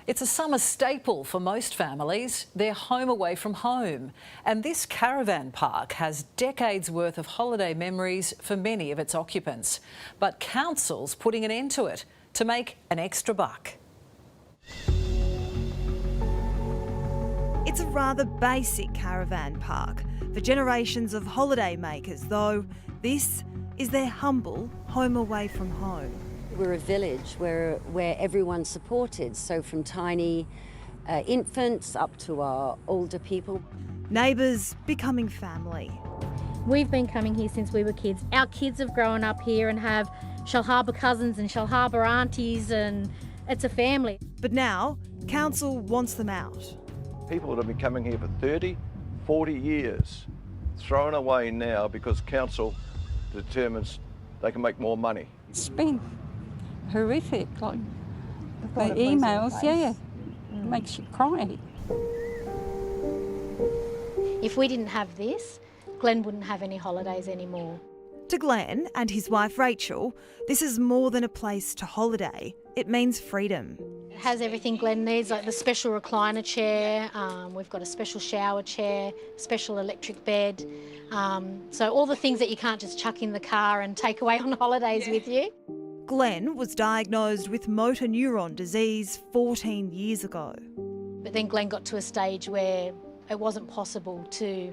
It's a summer staple for most families. They're home away from home. And this caravan park has decades worth of holiday memories for many of its occupants. But council's putting an end to it to make an extra buck. It's a rather basic caravan park. For generations of holiday makers, though, this is their humble home away from home. We're a village where everyone's supported, so from tiny infants up to our older people. Neighbours becoming family. We've been coming here since we were kids. Our kids have grown up here and have Shellharbour cousins and Shellharbour aunties, and it's a family. But now, council wants them out. People that have been coming here for 30, 40 years, thrown away now because council determines they can make more money. It's been horrific, like the emails, yeah, it makes you cry. If we didn't have this, Glenn wouldn't have any holidays anymore. To Glenn and his wife Rachel, this is more than a place to holiday. It means freedom. It has everything Glenn needs, like the special recliner chair, we've got a special shower chair, special electric bed. So all the things that you can't just chuck in the car and take away on holidays with you. Glenn was diagnosed with motor neuron disease 14 years ago. But then Glenn got to a stage where it wasn't possible to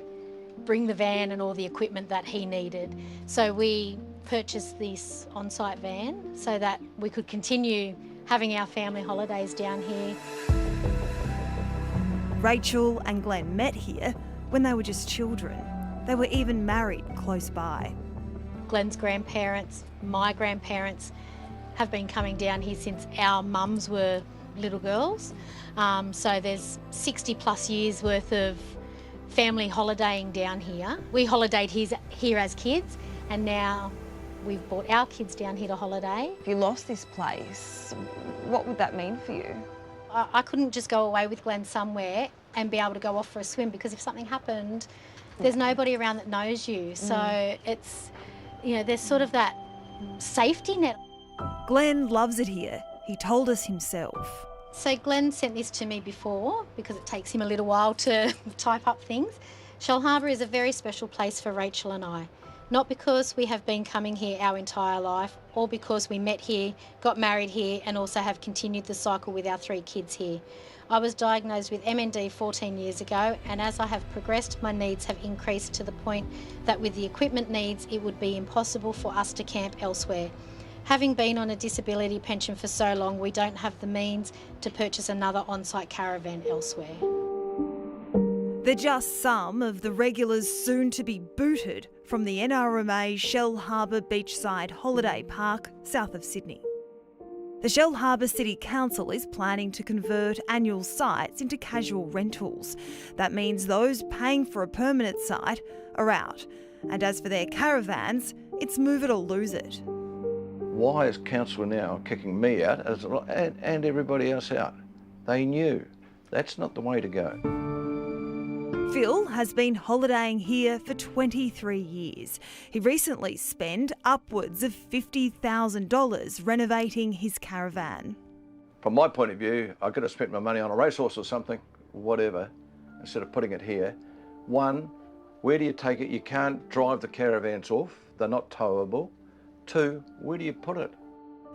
bring the van and all the equipment that he needed. So we purchased this on-site van so that we could continue having our family holidays down here. Rachel and Glenn met here when they were just children. They were even married close by. Glenn's grandparents, my grandparents, have been coming down here since our mums were little girls. So there's 60 plus years worth of family holidaying down here. We holidayed here as kids, and now we've brought our kids down here to holiday. If you lost this place, what would that mean for you? I couldn't just go away with Glenn somewhere and be able to go off for a swim, because if something happened, there's nobody around that knows you. So it's, you know, there's sort of that safety net. Glenn loves it here. He told us himself. So Glenn sent this to me before, because it takes him a little while to type up things. Shellharbour is a very special place for Rachel and I. Not because we have been coming here our entire life, or because we met here, got married here, and also have continued the cycle with our 3 kids here. I was diagnosed with MND 14 years ago, and as I have progressed, my needs have increased to the point that with the equipment needs, it would be impossible for us to camp elsewhere. Having been on a disability pension for so long, we don't have the means to purchase another on-site caravan elsewhere. They're just some of the regulars soon to be booted from the NRMA Shellharbour Beachside Holiday Park south of Sydney. The Shellharbour City Council is planning to convert annual sites into casual rentals. That means those paying for a permanent site are out. And as for their caravans, it's move it or lose it. Why is council now kicking me out and everybody else out? They knew. That's not the way to go. Phil has been holidaying here for 23 years. He recently spent upwards of $50,000 renovating his caravan. From my point of view, I could have spent my money on a racehorse or something, whatever, instead of putting it here. One, where do you take it? You can't drive the caravans off. They're not towable. 2, where do you put it?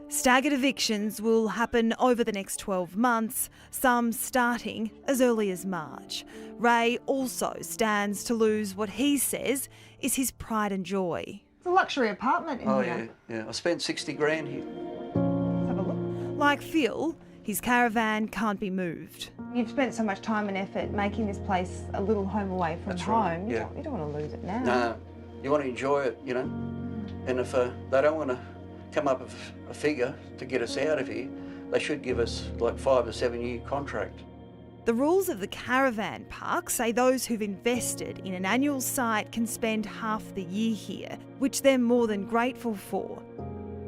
Staggered evictions will happen over the next 12 months, some starting as early as March. Ray also stands to lose what he says is his pride and joy. It's a luxury apartment in here. Oh yeah. I spent 60 grand here. Let's have a look. Like Phil, his caravan can't be moved. You've spent so much time and effort making this place a little home away from That's home. right, yeah. You don't want to lose it now. No, you want to enjoy it, you know. And if they don't want to come up with a figure to get us out of here, they should give us like 5 or 7 year contract. The rules of the caravan park say those who've invested in an annual site can spend half the year here, which they're more than grateful for.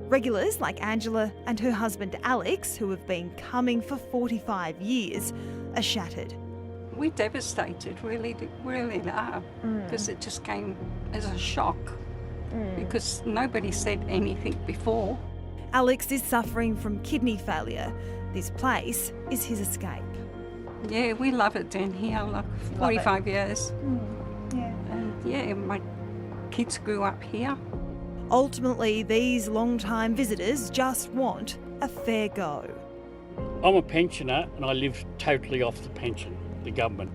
Regulars like Angela and her husband Alex, who have been coming for 45 years, are shattered. We're devastated, really are, because it just came as a shock, because nobody said anything before. Alex is suffering from kidney failure. This place is his escape. Yeah, we love it down here, like 45 years. Yeah. And yeah, my kids grew up here. Ultimately, these long-time visitors just want a fair go. I'm a pensioner and I live totally off the pension, the government.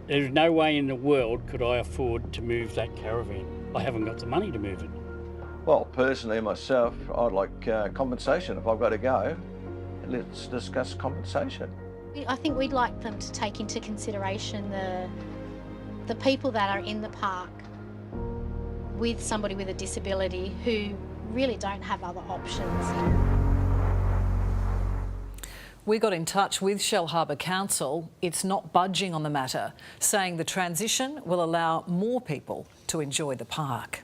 There's no way in the world could I afford to move that caravan. I haven't got the money to move it. Well, personally, myself, I'd like compensation if I've got to go. Let's discuss compensation. I think we'd like them to take into consideration the people that are in the park with somebody with a disability who really don't have other options. We got in touch with Shellharbour Council. It's not budging on the matter, saying the transition will allow more people to enjoy the park.